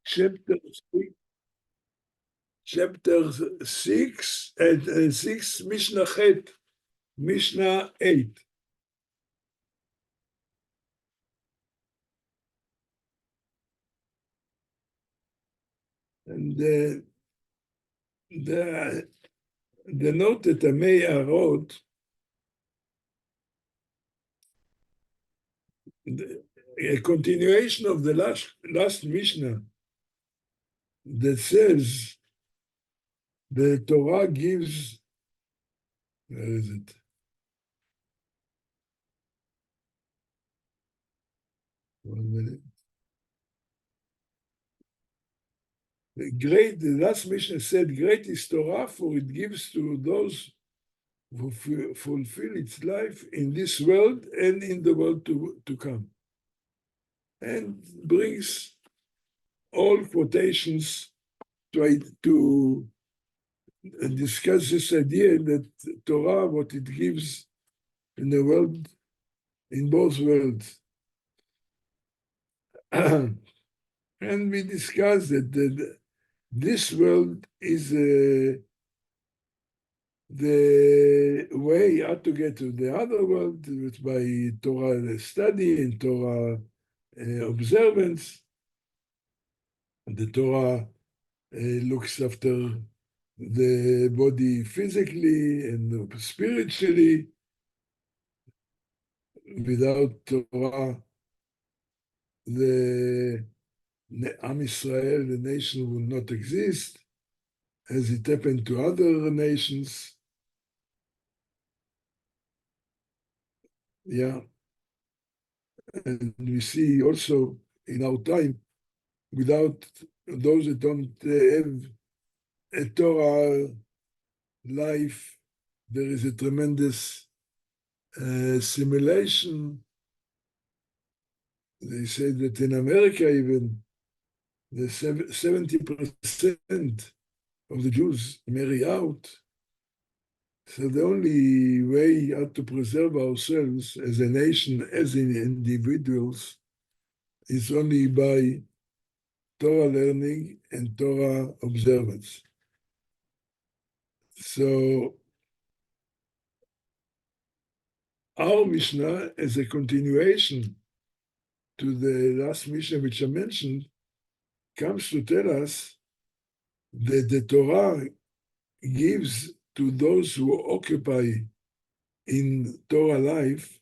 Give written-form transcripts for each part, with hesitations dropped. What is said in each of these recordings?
chapter 6, chapter 6 and 6, Mishnah Het, Mishnah 8. And the note that Ameya wrote, a continuation of the last Mishnah that says the Torah gives, where is it? One minute. The last Mishnah said, great is Torah, for it gives to those who fulfill its life in this world and in the world to come. And brings all quotations to discuss this idea that Torah, what it gives in the world, in both worlds. And we discussed that this world is the way how to get to the other world, which by Torah study and Torah observance. The Torah looks after the body physically and spiritually. Without Torah, the Am Israel, the nation, will not exist, as it happened to other nations. Yeah. And we see also in our time, without those that don't have a Torah life, there is a tremendous simulation. They say that in America even, the 70% of the Jews marry out. So the only way how to preserve ourselves as a nation, as in individuals, is only by Torah learning and Torah observance. So our Mishnah, as a continuation to the last Mishnah which I mentioned, comes to tell us that the Torah gives to those who occupy in Torah life,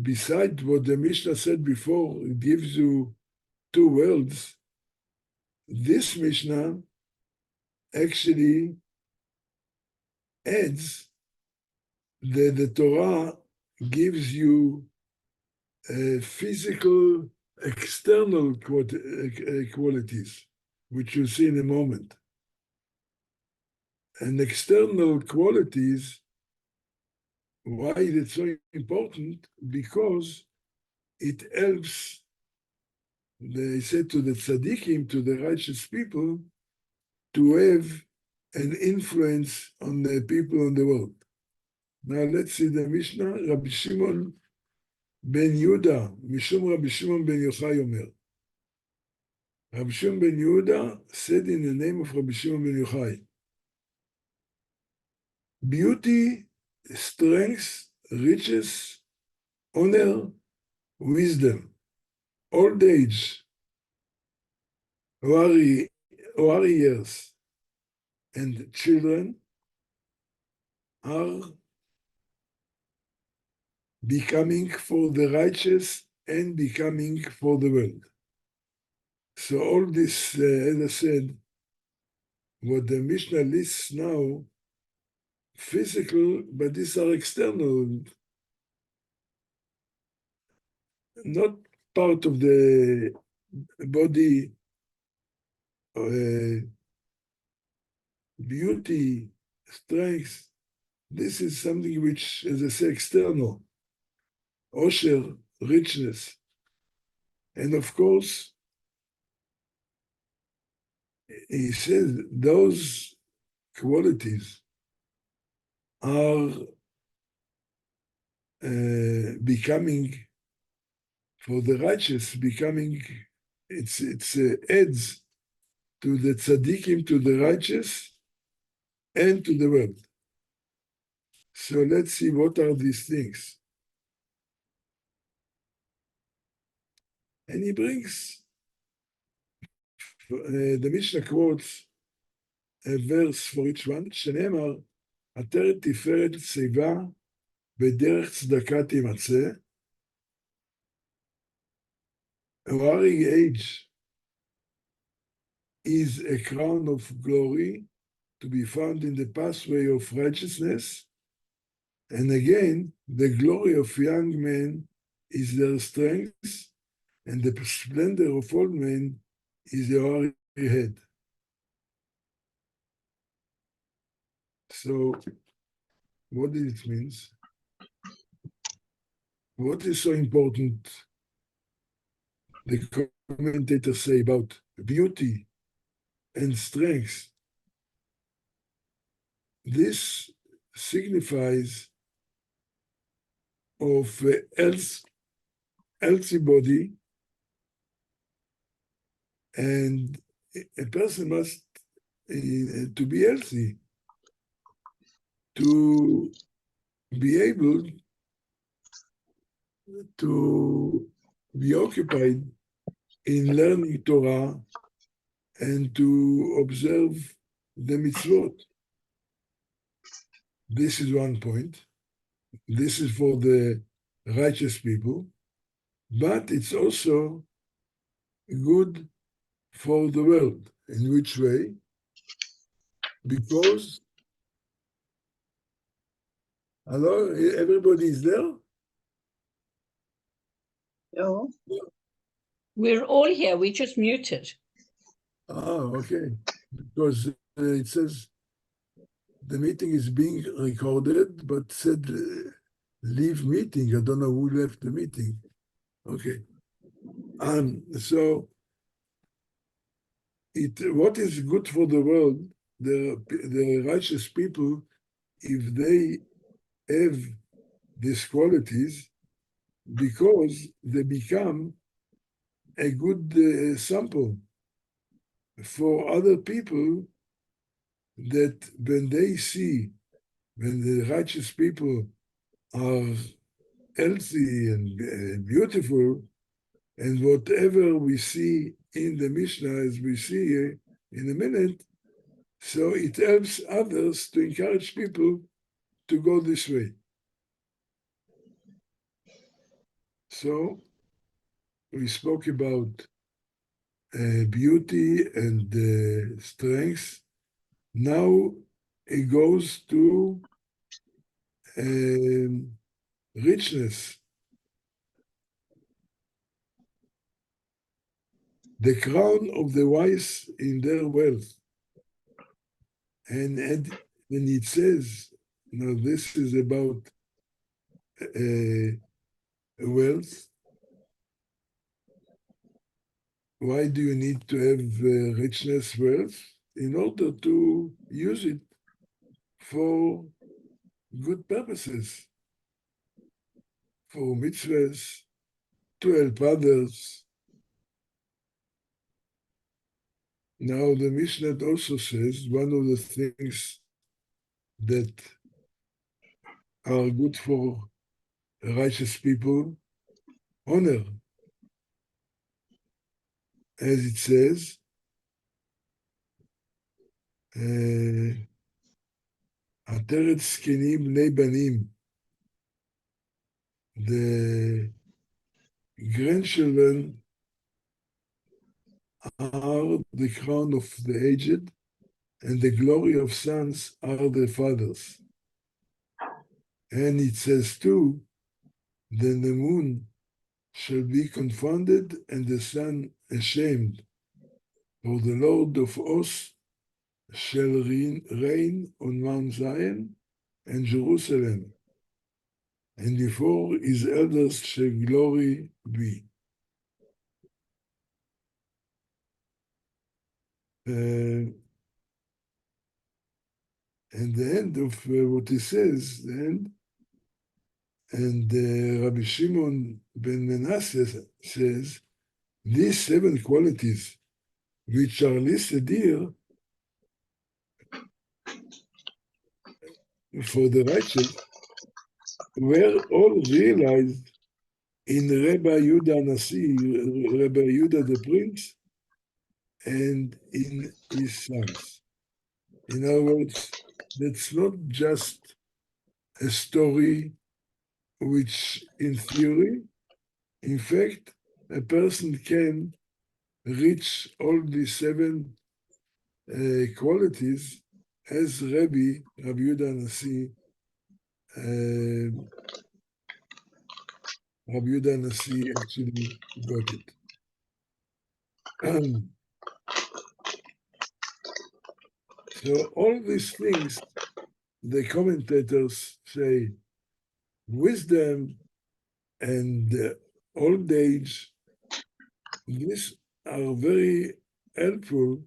besides what the Mishnah said before, it gives you two worlds. This Mishnah actually adds that the Torah gives you physical, external qualities, which you'll see in a moment. And external qualities, why it's so important? Because it helps, they said, to the tzaddikim, to the righteous people, to have an influence on the people in the world. Now let's see the Mishnah. Rabbi Shimon ben Yehuda, Mishum Rabbi Shimon ben Yochai Omer. Rabbi Shimon ben Yehuda said in the name of Rabbi Shimon ben Yochai, beauty, strength, riches, honor, wisdom, old age, warriors, and children are becoming for the righteous and becoming for the world. So all this, as I said, what the Mishnah lists now, physical, but these are external, not part of the body, beauty, strength. This is something which, as I say, external, osher, richness. And of course, he says those qualities are becoming, for the righteous, becoming it's adds to the tzaddikim, to the righteous, and to the world. So let's see what are these things. And he brings, the Mishnah quotes a verse for each one, שנאמר, עטרת תפארת שיבה, בדרך צדקה תימצא, a warring age is a crown of glory to be found in the pathway of righteousness. And again, the glory of young men is their strength, and the splendor of old men is their hoary head. So, what does it mean? What is so important, the commentators say, about beauty and strength? This signifies of healthy body, and a person must, to be healthy, to be able to be occupied in learning Torah and to observe the mitzvot. This is one point. This is for the righteous people, but it's also good for the world. In which way? Because, hello, everybody is there? Oh. We're all here, we just muted. Okay. Because it says the meeting is being recorded, but said leave meeting. I don't know who left the meeting. Okay. So what is good for the world, the righteous people, if they have these qualities, because they become a good sample for other people, that when they see, when the righteous people are healthy and beautiful, and whatever we see in the Mishnah, as we see here in a minute, so it helps others to encourage people to go this way. So we spoke about beauty and strength. Now it goes to richness. The crown of the wise in their wealth. And when it says, this is about wealth, why do you need to have richness, wealth? In order to use it for good purposes, for mitzvahs, to help others. Now, the Mishnah also says one of the things that are good for righteous people, honor. As it says, עטרת זקנים בני בנים. The grandchildren are the crown of the aged, and the glory of sons are their fathers. And it says too, then the moon shall be confounded and the sun ashamed, for the Lord of hosts shall reign on Mount Zion and Jerusalem, and before his elders shall glory be. And the end of what he says, and Rabbi Shimon ben Manasseh says these 7 qualities which are listed here for the righteous were all realized in Rabbi Yehuda Nasi, Rabbi Yehuda the prince, and in his sons. In other words, that's not just a story which, in theory, in fact, a person can reach all these 7 qualities as Rabbi Yehuda Nasi, Rabbi Yehuda Nasi actually got it. So all these things, the commentators say, wisdom and old age, these are very helpful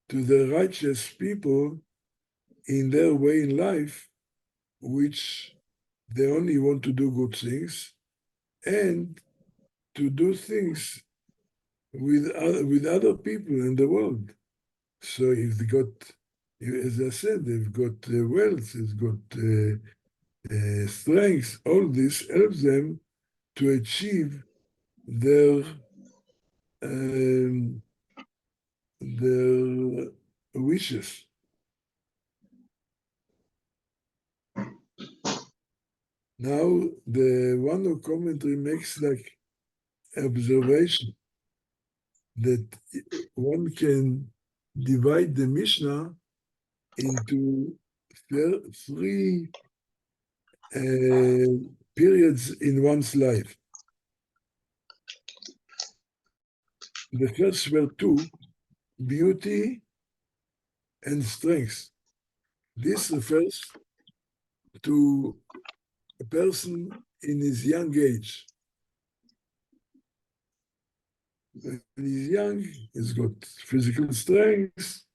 to the righteous people in their way in life, which they only want to do good things and to do things with other people in the world. So if they got, as I said, they've got wealth, they've got strength, all this helps them to achieve their wishes. Now, the one who commentary makes like observation that one can divide the Mishnah into 3 periods in one's life. The first were 2, beauty and strength. This refers to a person in his young age. When he's young, he's got physical strength,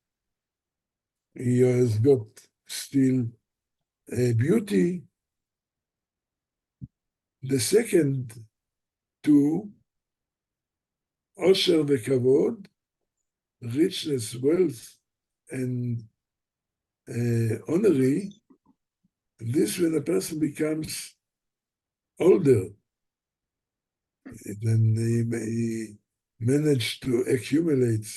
he has got still beauty. The second 2, Osher v'kavod, richness, wealth, and honorary. This when a person becomes older, then he managed to accumulate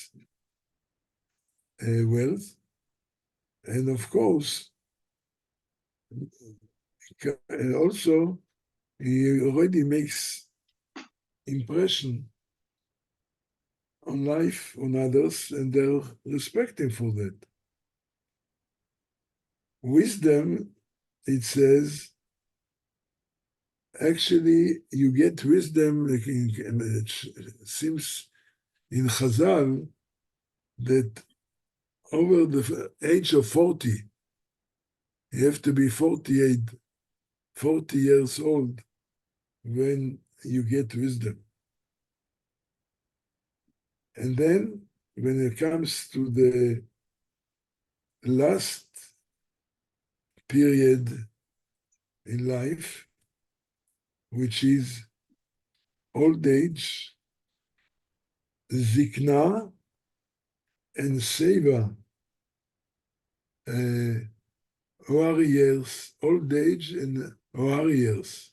wealth, and of course, also he already makes impression on life, on others, and they're respecting for that. Wisdom, it says, actually, you get wisdom, like it seems in Chazal, that over the age of 40, you have to be 40 years old when you get wisdom. And then, when it comes to the last period in life, which is old age, zikna, and seva, warriors, old age and warriors.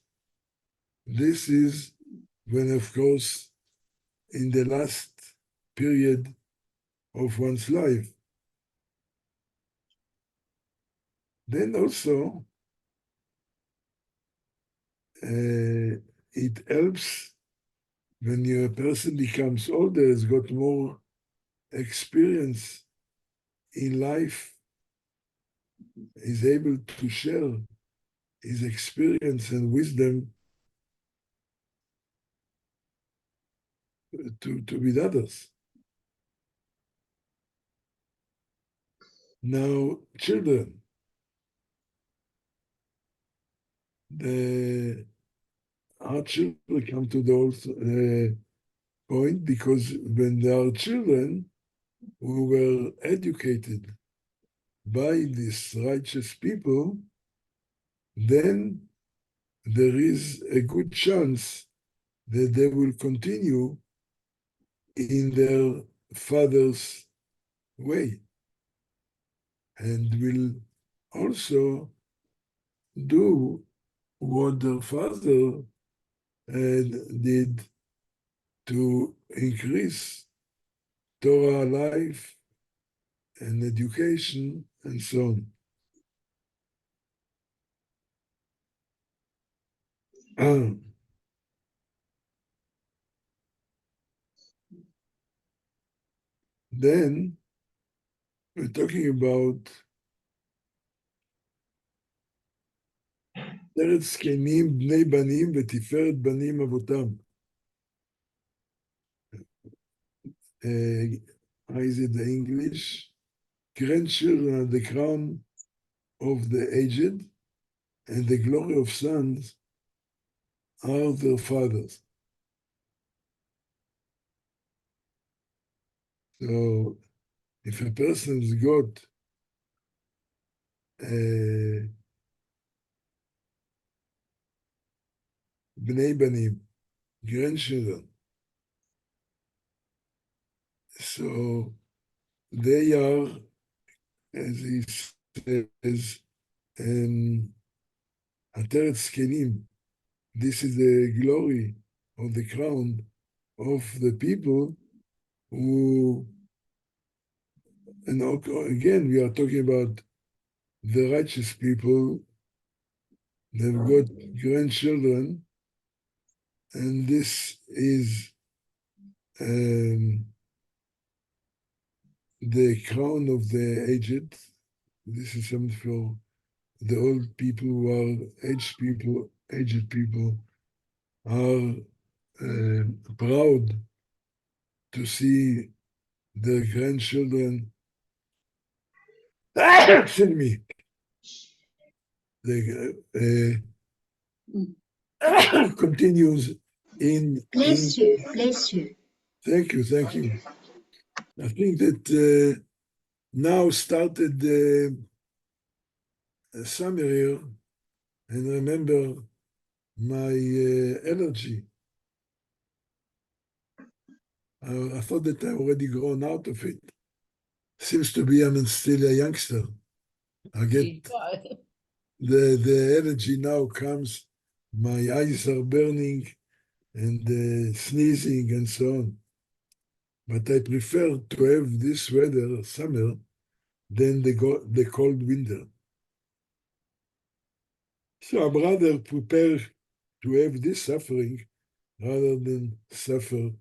This is when, of course, in the last period of one's life. Then also, it helps when a person becomes older, has got more experience in life, is able to share his experience and wisdom to with others. Now, children, our children come to the point because when they are children who were educated by these righteous people, then there is a good chance that they will continue in their father's way, and will also do what their father did to increase Torah life and education and so on. Then we're talking about ארץ זקנים בני בנים ותפארת בנים אבותם. How is it the English? Grandchildren are the crown of the aged, and the glory of sons are their fathers. So if a person's got bnei banim, grandchildren, so they are, as he says, Ateret Skenim. This is the glory or the crown of the people who, and again, we are talking about the righteous people. They've got grandchildren, and this is the crown of the aged. This is something for the old people who are aged people are proud to see their grandchildren. Excuse me. Continues in. Bless you, bless you. Thank you. I think that now started the summer here, and remember my allergy. I thought that I already grown out of it. Seems to be I'm still a youngster. I get the allergy now comes, my eyes are burning and sneezing and so on. But I prefer to have this weather, summer, than the cold winter. So I'd rather prepare to have this suffering rather than suffer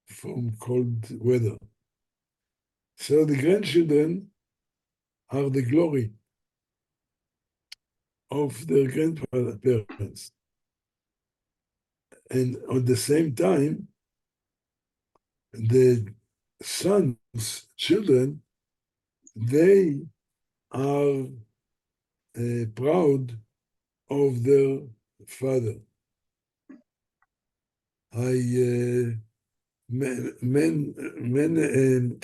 from cold weather. So the grandchildren are the glory of their grandparents. And at the same time, the sons, children, they are proud of their father. I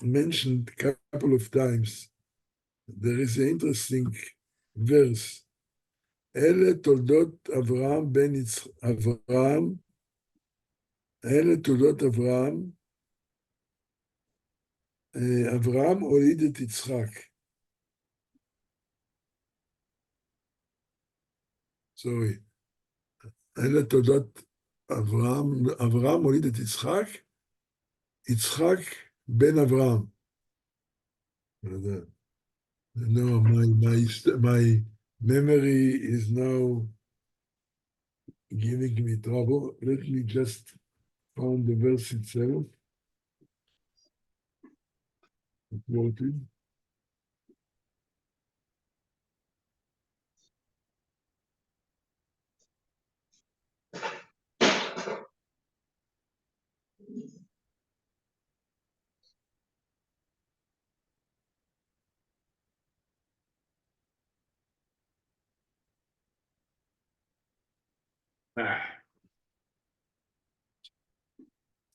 mentioned a couple of times, there is an interesting verse. אלה תולדות אברהם בן אברהם, אלה תולדות אברהם, אברהם הוליד את יצחק. Sorry. אלה תולדות אברהם, אברהם הוליד את יצחק, יצחק בן אברהם. No, my memory is now giving me trouble. Let me just find the verse itself. Quoted.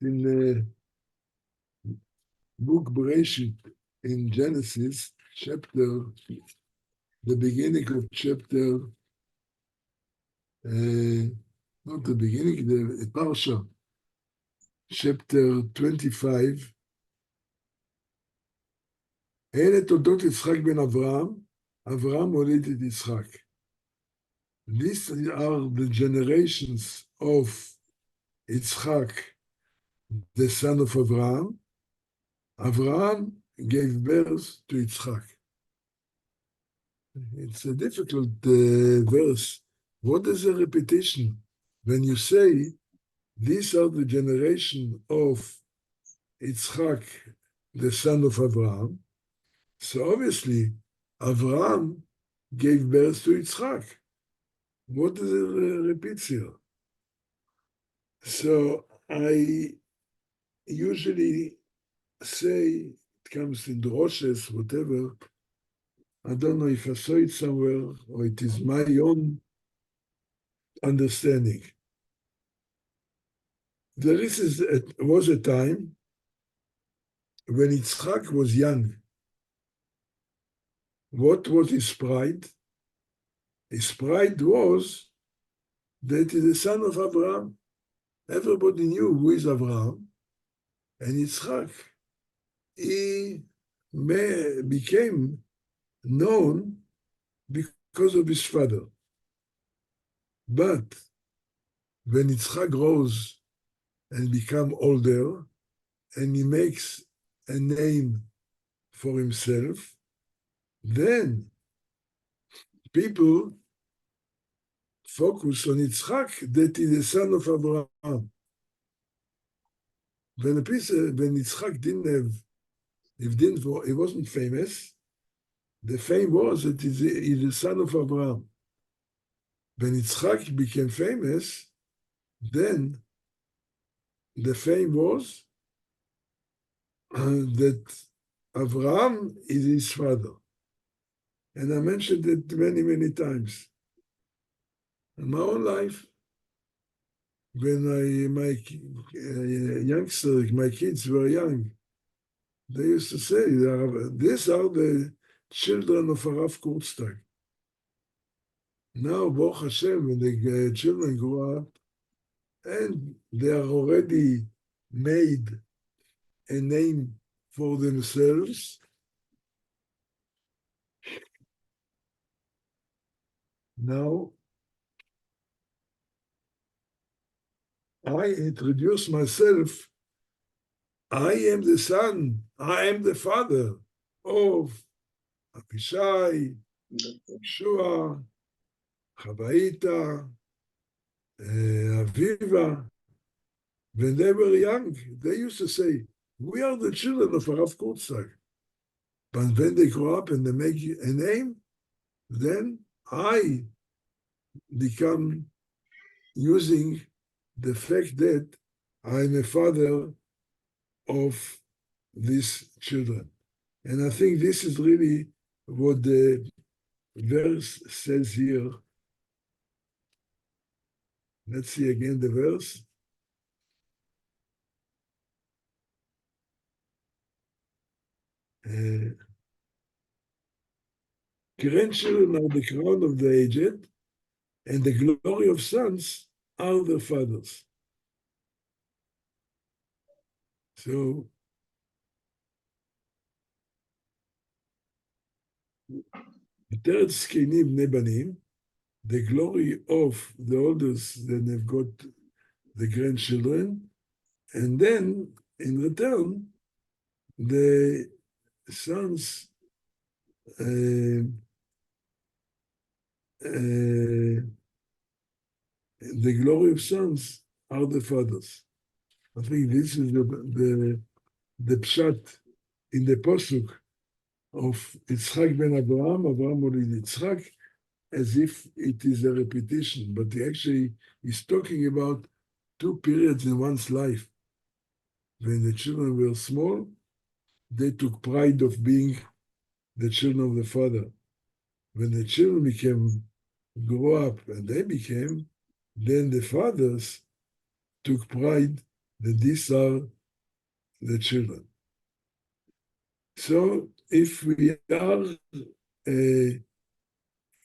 In the book Bereshit, in Genesis, chapter, the beginning of chapter, not the beginning, the Parsha, chapter 25, אלה תולדות יצחק בן אברהם, אברהם הוליד את יצחק. These are the generations of Yitzchak, the son of Abraham. Abraham gave birth to Yitzchak. It's a difficult verse. What is a repetition? When you say, these are the generation of Yitzchak, the son of Abraham, so obviously Abraham gave birth to Yitzchak. What is it repeats here? So I usually say, it comes in droshes, whatever, I don't know if I saw it somewhere or it is my own understanding. There was a time when Yitzchak was young. What was his pride? His pride was that he's the son of Abraham. Everybody knew who is Abraham. And Yitzchak, he became known because of his father. But when Yitzchak grows and become older, and he makes a name for himself, then people focus on Yitzchak, that is the son of Abraham. When Yitzchak he wasn't famous, the fame was that he's the son of Abraham. When Yitzchak became famous, then the fame was that Abraham is his father. And I mentioned it many, many times. In my own life, when my kids were young, they used to say, these are the children of Rav Kurtstag. Now, Baruch Hashem, when the children grow up, and they are already made a name for themselves, now I introduce myself. I am the son, I am the father of Abishai, Shua, Chabaita, Aviva. When they were young, they used to say, we are the children of Rav Kurtstag. But when they grow up and they make a name, then I become using the fact that I'm a father of these children. And I think this is really what the verse says here. Let's see again the verse. Grandchildren are the crown of the aged, and the glory of sons are their fathers. So, the glory of the oldest, then they've got the grandchildren, and then in return, the sons the glory of sons are the fathers. I think this is the pshat in the posuk of Yitzchak ben Abraham, Abraham olid Yitzchak, as if it is a repetition, but he actually is talking about two periods in one's life. When the children were small, they took pride of being the children of the father. When the children grew up and they became, then the fathers took pride that these are the children. So if we are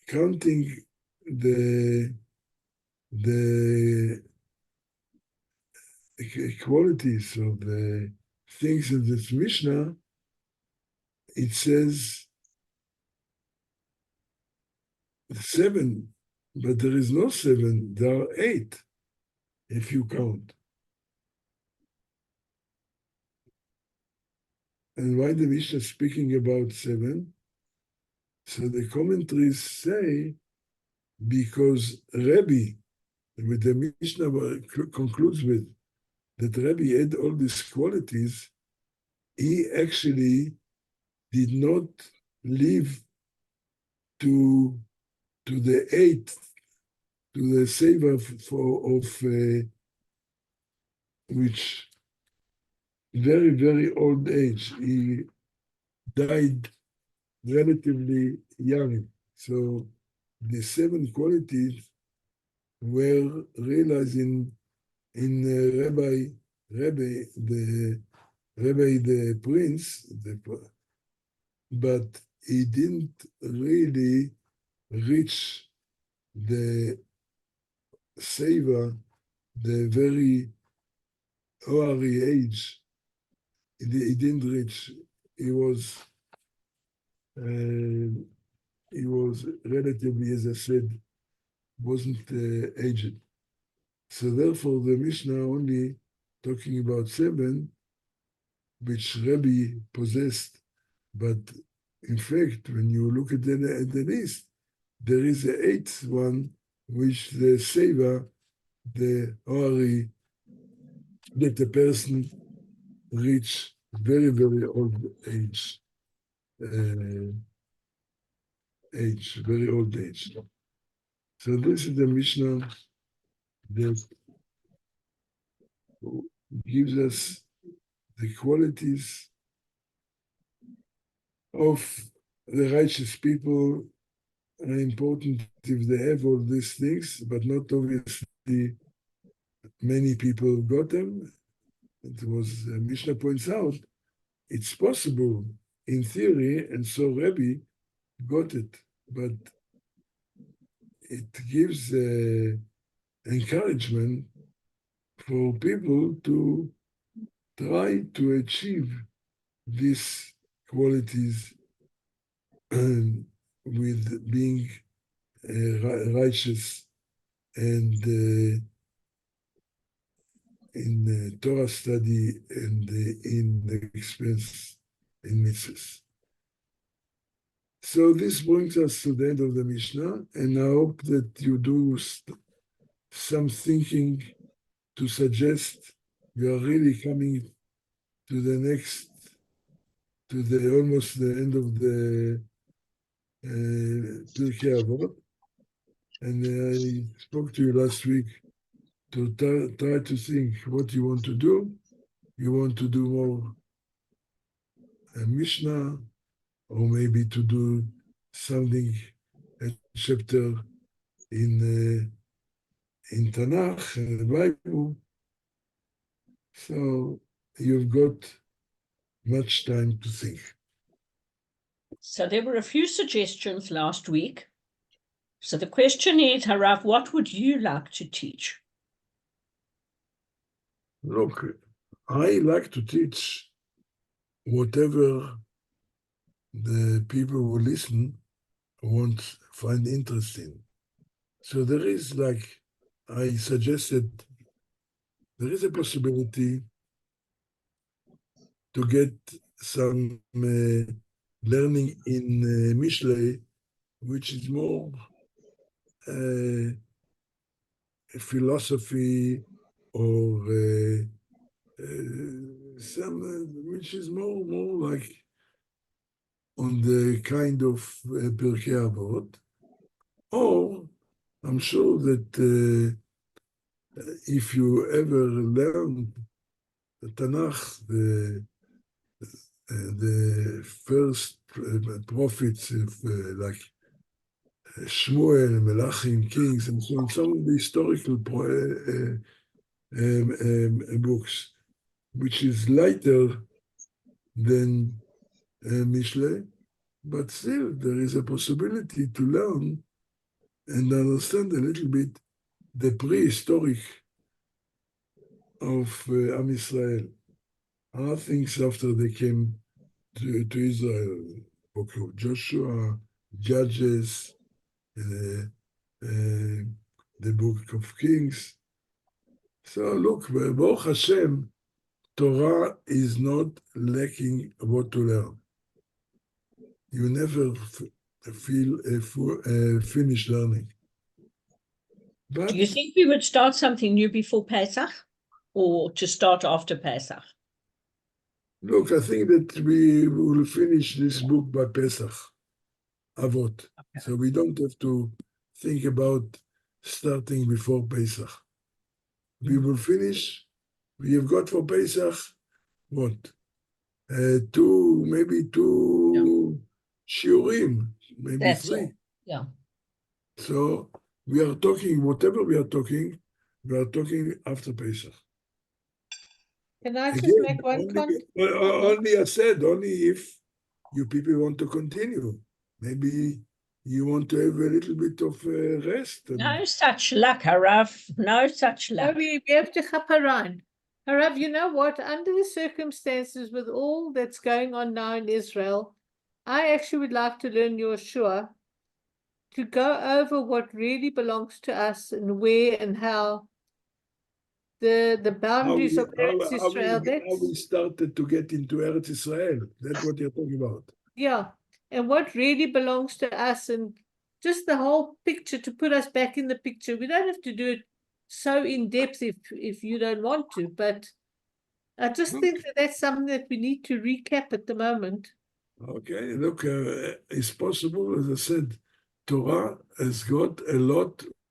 counting the qualities of the things in this Mishnah, it says 7, but there is no 7, there are 8, if you count. And why the Mishnah is speaking about 7? So the commentaries say, because Rebbe, with the Mishnah concludes with, that Rebbe had all these qualities, he actually did not live to the 8, to the savor of which very, very old age. He died relatively young. So the 7 qualities were realized in Rebbe, the prince, but he didn't really reach the savor, the very early age. He didn't reach. He was relatively, as I said, wasn't aged. So therefore, the Mishnah only talking about 7, which Rebbe possessed. But in fact, when you look at the list, there is an 8th one, which the savor, the Ori, that the person reach very, very old age. Very old age. So this is the Mishnah that gives us the qualities of the righteous people are important if they have all these things, but not obviously many people got them. It was, Mishnah points out, it's possible in theory, and so Rebbe got it, but it gives encouragement for people to try to achieve these qualities with being righteous and in Torah study and in the expense in mitzvahs. So this brings us to the end of the Mishnah, and I hope that you do some thinking to suggest you are really coming to the next, to the almost the end of the Pirkei Avot. And I spoke to you last week to try to think what you want to do. You want to do more Mishnah, or maybe to do something, a chapter in Tanakh, in the Bible. So you've got much time to think. So there were a few suggestions last week. So the question is, Harav, what would you like to teach? Look, I like to teach whatever the people who listen find interesting. So there is, like I suggested, there is a possibility to get some learning in Mishlei, which is more philosophy or some which is more like on the kind of Pirkei Avot. Or I'm sure that if you ever learn the Tanakh, the first prophets of like Shmuel, Melachim, Kings, and so on, some of the historical books, which is lighter than Mishle, but still there is a possibility to learn and understand a little bit the prehistoric of Am Israel. Other things after they came to Israel, book of Joshua, Judges, the book of Kings. So look, Baruch Hashem, Torah is not lacking what to learn. You never feel finished learning. But Do you think we would start something new before Pesach or to start after Pesach? look, I think that we will finish this book by Pesach, Avot. Okay. So we don't have to think about starting before Pesach. We will finish. We have got for Pesach what? Maybe two shiurim, maybe That's three. all. Yeah. So we are talking, whatever we are talking after Pesach. Can I just Again, make one comment? only I said, only if you people want to continue. Maybe you want to have a little bit of rest. And No such luck, Harav. No such luck. We have to chaparan. Harav, you know what? Under the circumstances with all that's going on now in Israel, I actually would like to learn your shiur, to go over what really belongs to us and where and how the boundaries of Eretz Israel. how we started to get into Eretz Israel. That's what you're talking about. Yeah, and what really belongs to us, and just the whole picture, to put us back in the picture. We don't have to do it so in depth if you don't want to, but I just think that that's something that we need to recap at the moment. Okay, look, it's possible, as I said, Torah has got a lot